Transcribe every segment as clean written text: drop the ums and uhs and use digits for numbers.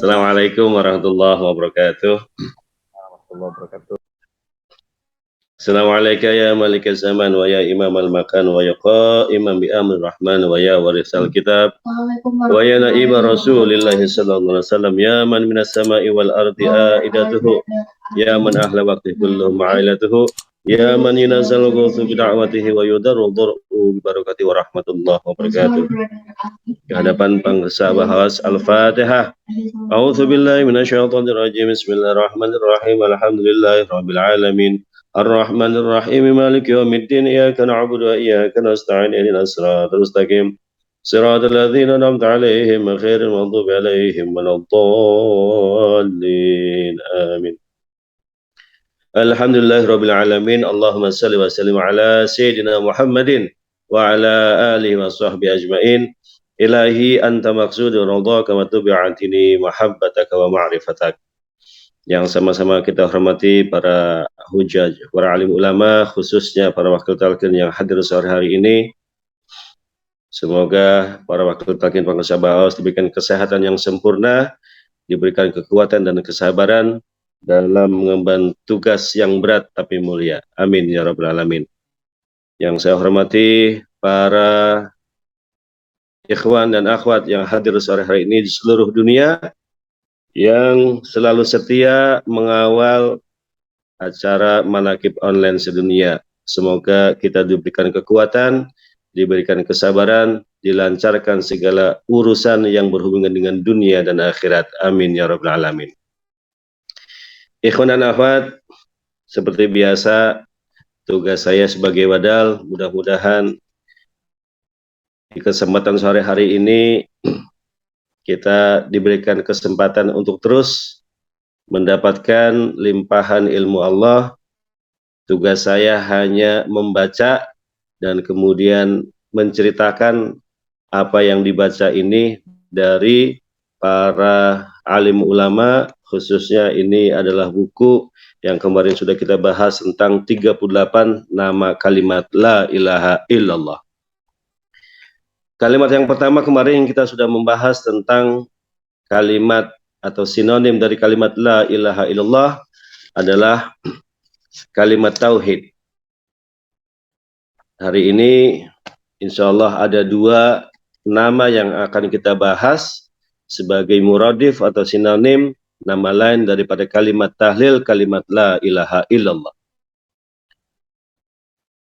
Assalamualaikum warahmatullahi wabarakatuh. Warahmatullahi wabarakatuh. Assalamualaikum ya malik zaman wa ya imam al-makan wa ya qa'iman bi amri rahman wa ya warisal kitab wa ya na'iba rasulillahi sallallahu alaihi wasallam ya man minas sama'i wal ardi aidatuhu ya man ahla waqti kulluhum ma'ilatuhu ya man yunazzal ghuthu bi da'watihi wa yudarru dhurru bi barakati wa rahmatullahi wabarakatuh. Di hadapan bangsa bahas Al-Fatihah. A'udzu billahi minasyaitonir rajim. Bismillahirrahmanirrahim. Alhamdulillahirabbil alamin. Ar-Rahmanir Rahim. Maliki yaumiddin. Iyyaka na'budu wa iyyaka nasta'in. Ihdinas siratal mustaqim. Siratal ladzina an'amta 'alaihim ghairil maghdubi 'alaihim waladdallin. Amin. Alhamdulillahirabbil alamin. Allahumma shalli wa sallim ala sayyidina Muhammadin wa ala alihi wa sahbihi ajmain. Ilahi anta maqsudu ridhaka wa tubi'atini mahabbataka wa ma'rifatak. Yang sama-sama kita hormati para hujaj, para alim ulama, khususnya para wakil talqin yang hadir sore hari ini. Semoga para wakil talqin Bangsa Baos diberikan kesehatan yang sempurna, diberikan kekuatan dan kesabaran dalam mengemban tugas yang berat tapi mulia. Amin ya rabbal alamin. Yang saya hormati para ikhwan dan akhwat yang hadir sore hari ini di seluruh dunia yang selalu setia mengawal acara Manaqib Online sedunia. Semoga kita diberikan kekuatan, diberikan kesabaran, dilancarkan segala urusan yang berhubungan dengan dunia dan akhirat. Amin ya rabbal alamin. Ikhwan dan akhwat, seperti biasa tugas saya sebagai wadal, mudah-mudahan di kesempatan sore hari ini kita diberikan kesempatan untuk terus mendapatkan limpahan ilmu Allah. Tugas saya hanya membaca dan kemudian menceritakan apa yang dibaca ini dari para alim ulama, khususnya ini adalah buku yang kemarin sudah kita bahas tentang 38 nama kalimat La ilaha illallah. Kalimat yang pertama kemarin kita sudah membahas tentang kalimat atau sinonim dari kalimat La ilaha illallah adalah kalimat tauhid. Hari ini insya Allah ada dua nama yang akan kita bahas sebagai muradif atau sinonim nama lain daripada kalimat tahlil, kalimat La ilaha illallah.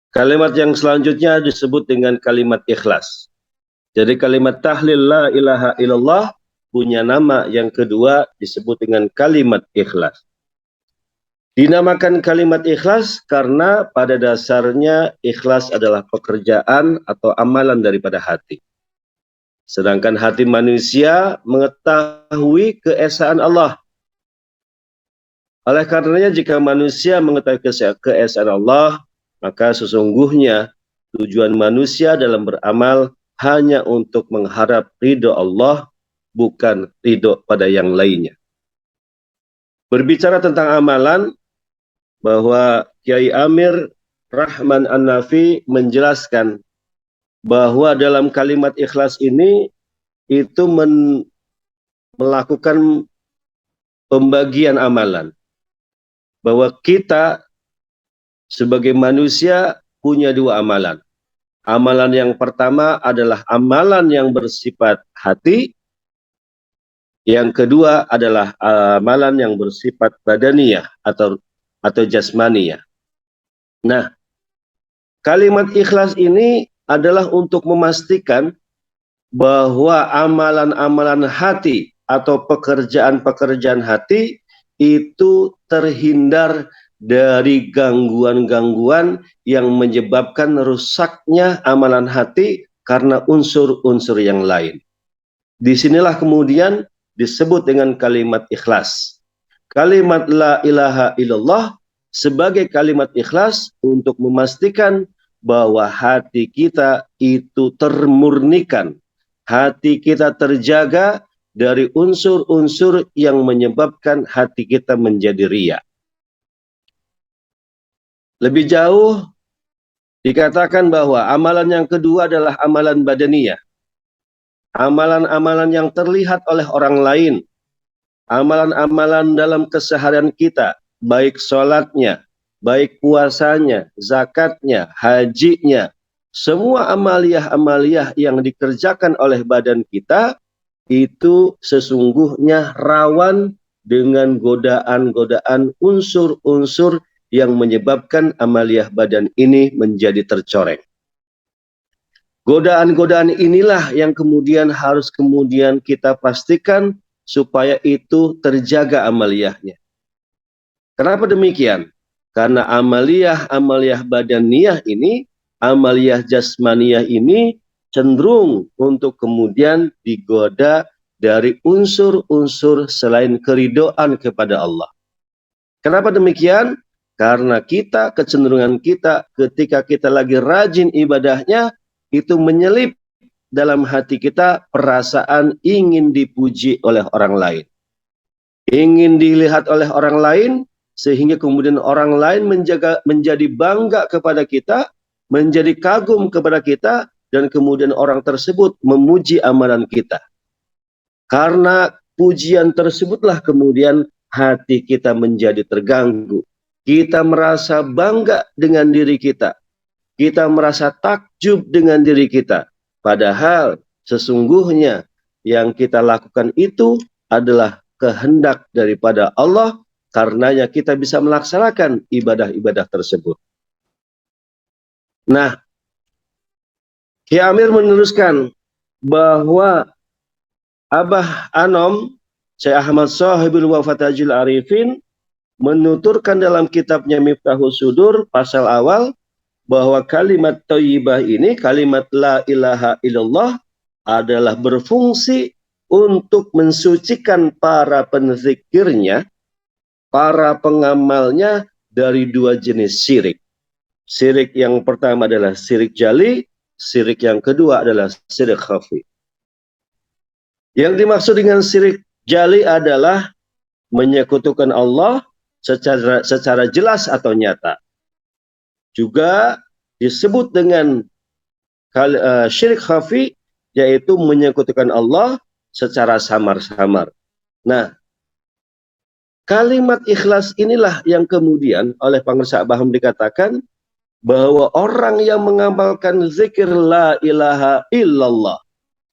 Kalimat yang selanjutnya disebut dengan kalimat ikhlas. Jadi kalimat tahlil La ilaha illallah punya nama yang kedua disebut dengan kalimat ikhlas. Dinamakan kalimat ikhlas karena pada dasarnya ikhlas adalah pekerjaan atau amalan daripada hati. Sedangkan hati manusia mengetahui keesaan Allah. Oleh karenanya jika manusia mengetahui keesaan Allah, maka sesungguhnya tujuan manusia dalam beramal hanya untuk mengharap ridho Allah, bukan ridho pada yang lainnya. Berbicara tentang amalan, bahwa Kiai Amir Rahman An-Nafi menjelaskan bahwa dalam kalimat ikhlas ini itu melakukan pembagian amalan. Bahwa kita sebagai manusia punya dua amalan. Amalan yang pertama adalah amalan yang bersifat hati. Yang kedua adalah amalan yang bersifat badaniyah atau jasmaniyah. Nah, kalimat ikhlas ini adalah untuk memastikan bahwa amalan-amalan hati atau pekerjaan-pekerjaan hati itu terhindar dari gangguan-gangguan yang menyebabkan rusaknya amalan hati karena unsur-unsur yang lain. Disinilah kemudian disebut dengan kalimat ikhlas. Kalimat La ilaha illallah sebagai kalimat ikhlas untuk memastikan bahwa hati kita itu termurnikan. Hati kita terjaga dari unsur-unsur yang menyebabkan hati kita menjadi riya. Lebih jauh dikatakan bahwa amalan yang kedua adalah amalan badaniyah. Amalan-amalan yang terlihat oleh orang lain. amalan-amalan dalam keseharian kita, baik sholatnya, baik puasanya, zakatnya, hajinya, semua amaliyah-amaliyah yang dikerjakan oleh badan kita, itu sesungguhnya rawan dengan godaan-godaan unsur-unsur yang menyebabkan amaliyah badan ini menjadi tercoreng. Godaan-godaan inilah yang kemudian harus kita pastikan supaya itu terjaga amaliyahnya. Kenapa demikian? Karena amaliyah badaniyah ini, amaliyah jasmaniyah ini cenderung untuk kemudian digoda dari unsur-unsur selain keridoan kepada Allah. Kenapa demikian? Karena kecenderungan kita ketika kita lagi rajin ibadahnya, itu menyelip dalam hati kita perasaan ingin dipuji oleh orang lain. Ingin dilihat oleh orang lain, sehingga kemudian orang lain menjadi bangga kepada kita, menjadi kagum kepada kita, dan kemudian orang tersebut memuji amalan kita. Karena pujian tersebutlah kemudian hati kita menjadi terganggu. Kita merasa bangga dengan diri kita. Kita merasa takjub dengan diri kita. Padahal sesungguhnya yang kita lakukan itu adalah kehendak daripada Allah. Karenanya kita bisa melaksanakan ibadah-ibadah tersebut. Nah, Kiai Amir meneruskan bahwa Abah Anom, Syekh Ahmad Shahibul Wafatajil Arifin, menuturkan dalam kitabnya Miftahus Sudur, pasal awal, bahwa kalimat thayyibah ini, kalimat la ilaha illallah, adalah berfungsi untuk mensucikan para penzikirnya, para pengamalnya dari dua jenis syirik. Syirik yang pertama adalah syirik jali, syirik yang kedua adalah syirik khafi. Yang dimaksud dengan syirik jali adalah menyekutukan Allah secara jelas atau nyata. Juga disebut dengan syirik khafi, yaitu menyekutukan Allah secara samar-samar. Nah, kalimat ikhlas inilah yang kemudian oleh Pangersa Baham dikatakan bahwa orang yang mengamalkan zikir la ilaha illallah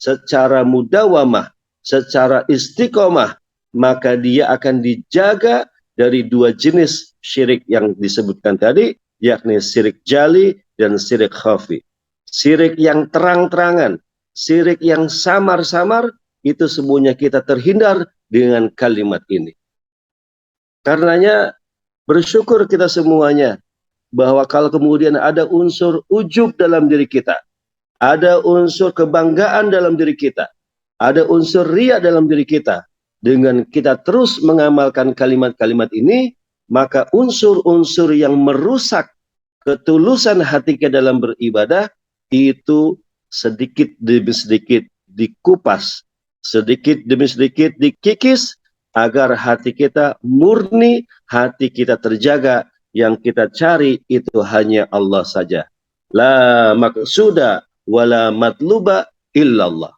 secara mudawamah, secara istiqomah, maka dia akan dijaga dari dua jenis syirik yang disebutkan tadi, yakni syirik jali dan syirik khafi. Syirik yang terang-terangan, syirik yang samar-samar, itu semuanya kita terhindar dengan kalimat ini. Karenanya bersyukur kita semuanya bahwa kalau kemudian ada unsur ujub dalam diri kita, ada unsur kebanggaan dalam diri kita, ada unsur riya dalam diri kita, dengan kita terus mengamalkan kalimat-kalimat ini, maka unsur-unsur yang merusak ketulusan hati kita dalam beribadah itu sedikit demi sedikit dikupas, sedikit demi sedikit dikikis, agar hati kita murni, hati kita terjaga. Yang kita cari itu hanya Allah saja. La maqsuda wala matluba illallah.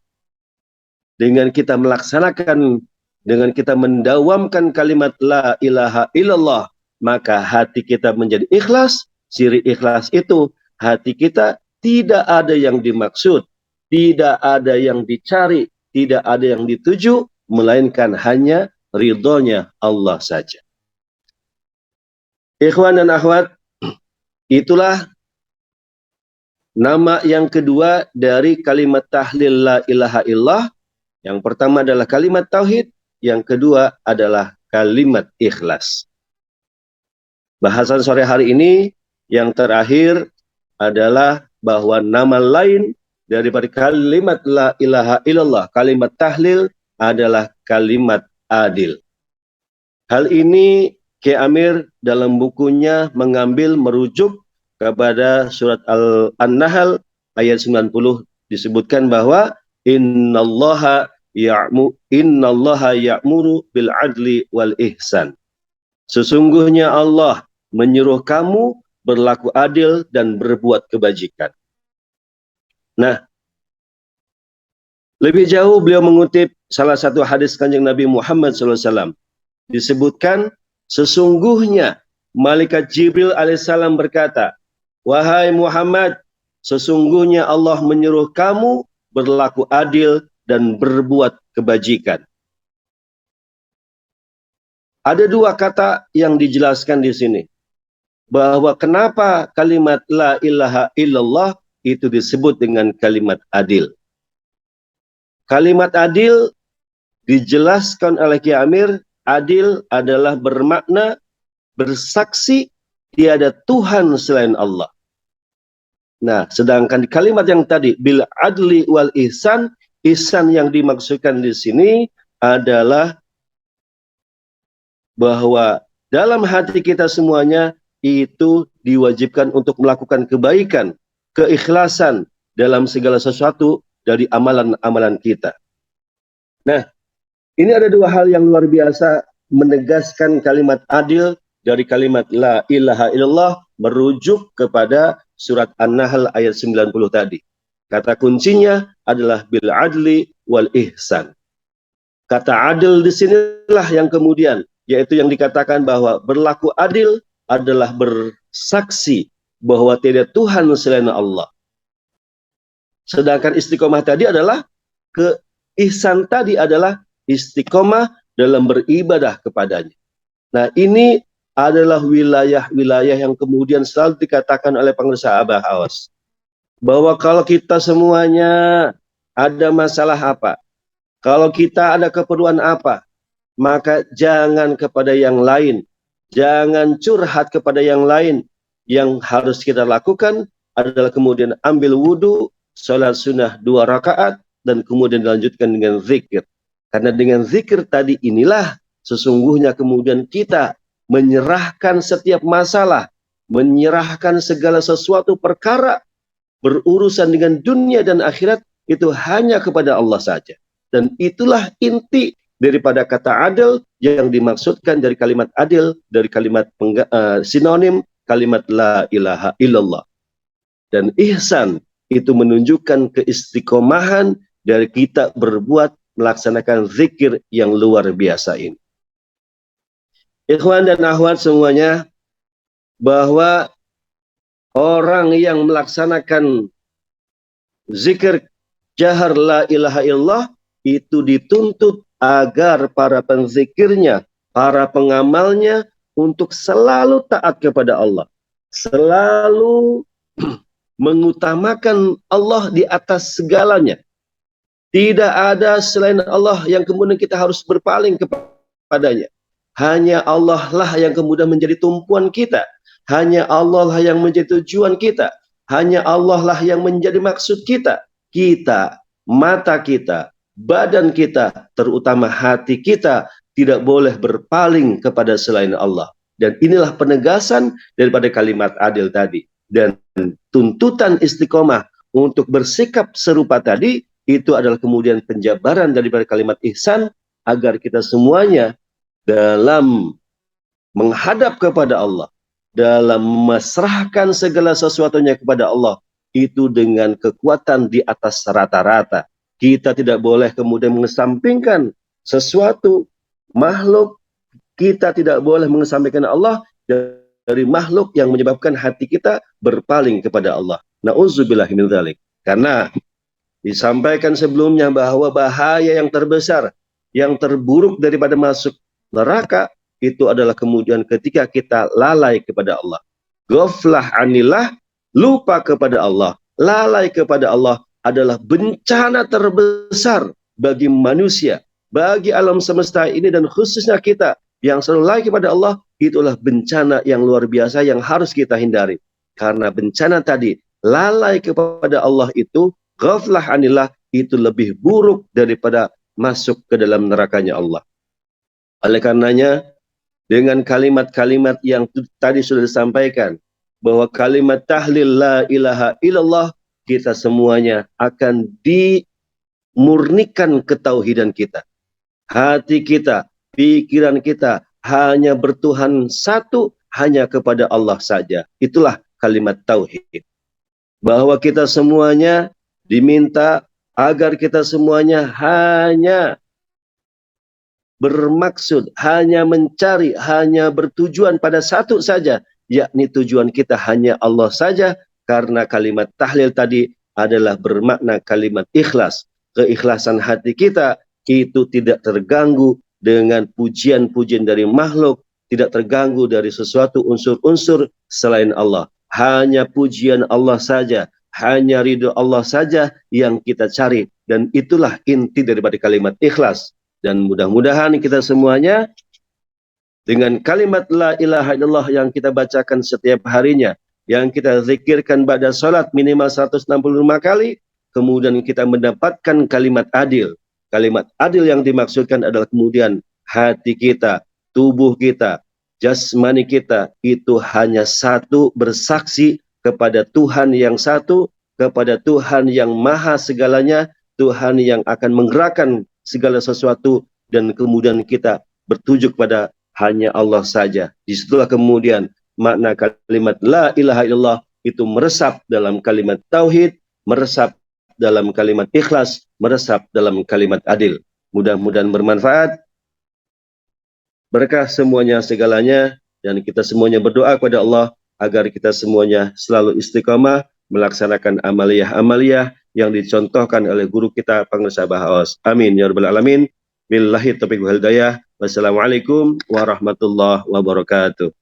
Dengan kita melaksanakan, dengan kita mendawamkan kalimat la ilaha illallah, maka hati kita menjadi ikhlas. Ciri ikhlas itu, hati kita tidak ada yang dimaksud, tidak ada yang dicari, tidak ada yang dituju, melainkan hanya ridhonya Allah saja. Ikhwan dan akhwat, itulah nama yang kedua dari kalimat tahlil la ilaha illallah. Yang pertama adalah kalimat tauhid, yang kedua adalah kalimat ikhlas. Bahasan sore hari ini yang terakhir adalah bahwa nama lain daripada kalimat la ilaha illallah, kalimat tahlil, adalah kalimat adil. Hal ini Kiai Amir dalam bukunya merujuk kepada surat An-Nahl ayat 90, disebutkan bahwa innallaha ya'muru bil adli wal ihsan. Sesungguhnya Allah menyuruh kamu berlaku adil dan berbuat kebajikan. Nah, lebih jauh beliau mengutip salah satu hadis Kanjeng Nabi Muhammad SAW disebutkan, sesungguhnya malaikat Jibril alaihissalam berkata, wahai Muhammad, sesungguhnya Allah menyuruh kamu berlaku adil dan berbuat kebajikan. Ada dua kata yang dijelaskan di sini, bahwa kenapa kalimat la ilaha illallah itu disebut dengan kalimat adil. Kalimat adil dijelaskan oleh Ki Amir, adil adalah bermakna bersaksi tiada Tuhan selain Allah. Nah, sedangkan kalimat yang tadi bil adli wal ihsan, ihsan yang dimaksudkan di sini adalah bahwa dalam hati kita semuanya itu diwajibkan untuk melakukan kebaikan, keikhlasan dalam segala sesuatu dari amalan-amalan kita. Nah, ini ada dua hal yang luar biasa menegaskan kalimat adil dari kalimat la ilaha illallah merujuk kepada surat An-Nahl ayat 90 tadi. Kata kuncinya adalah bil adli wal ihsan. Kata adil di sinilah yang kemudian, yaitu yang dikatakan bahwa berlaku adil adalah bersaksi bahwa tidak Tuhan selain Allah. Sedangkan istiqomah tadi adalah ihsan tadi adalah istiqomah dalam beribadah kepadanya. Nah, ini adalah wilayah-wilayah yang kemudian selalu dikatakan oleh pengusaha Abah Awas, bahwa kalau kita semuanya ada masalah apa, kalau kita ada keperluan apa, maka jangan kepada yang lain, jangan curhat kepada yang lain. Yang harus kita lakukan adalah kemudian ambil wudhu, sholat sunnah 2 rakaat, dan kemudian dilanjutkan dengan zikir. Karena dengan zikir tadi inilah sesungguhnya kemudian kita menyerahkan setiap masalah, menyerahkan segala sesuatu perkara berurusan dengan dunia dan akhirat itu hanya kepada Allah saja. Dan itulah inti daripada kata adil yang dimaksudkan dari kalimat adil, dari kalimat sinonim kalimat la ilaha illallah. Dan ihsan itu menunjukkan keistiqomahan dari kita berbuat melaksanakan zikir yang luar biasa ini. Ikhwan dan akhwat semuanya, bahwa orang yang melaksanakan zikir jahar la ilaha illallah itu dituntut agar para penzikirnya, para pengamalnya untuk selalu taat kepada Allah, selalu mengutamakan Allah di atas segalanya. Tidak ada selain Allah yang kemudian kita harus berpaling kepadanya. Hanya Allah lah yang kemudian menjadi tumpuan kita. Hanya Allah lah yang menjadi tujuan kita. Hanya Allah lah yang menjadi maksud kita. Kita, mata kita, badan kita, terutama hati kita, tidak boleh berpaling kepada selain Allah. Dan inilah penegasan daripada kalimat adil tadi. Dan tuntutan istiqomah untuk bersikap serupa tadi, itu adalah kemudian penjabaran daripada kalimat ihsan, agar kita semuanya dalam menghadap kepada Allah, dalam memasrahkan segala sesuatunya kepada Allah, itu dengan kekuatan di atas rata-rata. Kita tidak boleh kemudian mengesampingkan sesuatu makhluk, kita tidak boleh mengesampingkan Allah dari makhluk yang menyebabkan hati kita berpaling kepada Allah. Na'udzubillahi min dzalik. Karena disampaikan sebelumnya bahwa bahaya yang terbesar, yang terburuk daripada masuk neraka, itu adalah kemudian ketika kita lalai kepada Allah. Ghaflah anillah, lupa kepada Allah. Lalai kepada Allah adalah bencana terbesar bagi manusia, bagi alam semesta ini, dan khususnya kita yang selalu lalai kepada Allah. Itulah bencana yang luar biasa yang harus kita hindari. Karena bencana tadi, lalai kepada Allah itu, ghaflah anillah, itu lebih buruk daripada masuk ke dalam nerakanya Allah. Oleh karenanya, dengan kalimat-kalimat yang tadi sudah disampaikan, bahwa kalimat tahlil la ilaha illallah, kita semuanya akan dimurnikan ketauhidan kita. Hati kita, pikiran kita hanya bertuhan satu, hanya kepada Allah saja. Itulah kalimat tauhid. Bahwa kita semuanya diminta agar kita semuanya hanya bermaksud, hanya mencari, hanya bertujuan pada satu saja, yakni tujuan kita hanya Allah saja, karena kalimat tahlil tadi adalah bermakna kalimat ikhlas. Keikhlasan hati kita itu tidak terganggu dengan pujian-pujian dari makhluk, tidak terganggu dari sesuatu unsur-unsur selain Allah. Hanya pujian Allah saja, hanya ridho Allah saja yang kita cari, dan itulah inti daripada kalimat ikhlas. Dan mudah-mudahan kita semuanya dengan kalimat la ilaha illallah yang kita bacakan setiap harinya, yang kita zikirkan pada salat minimal 165 kali, kemudian kita mendapatkan kalimat adil. Kalimat adil yang dimaksudkan adalah kemudian hati kita, tubuh kita, jasmani kita itu hanya satu, bersaksi kepada Tuhan yang satu, kepada Tuhan yang maha segalanya, Tuhan yang akan menggerakkan segala sesuatu, dan kemudian kita bertuju pada hanya Allah saja. Disitulah kemudian makna kalimat la ilaha illallah itu meresap dalam kalimat tauhid, meresap dalam kalimat ikhlas, meresap dalam kalimat adil. Mudah-mudahan bermanfaat, berkah semuanya segalanya, dan kita semuanya berdoa kepada Allah agar kita semuanya selalu istiqamah melaksanakan amaliyah-amaliyah yang dicontohkan oleh guru kita Pangeran Bahaos. Amin ya rabbal alamin. Billahi taufiq wal hidayah. Wassalamualaikum warahmatullahi wabarakatuh.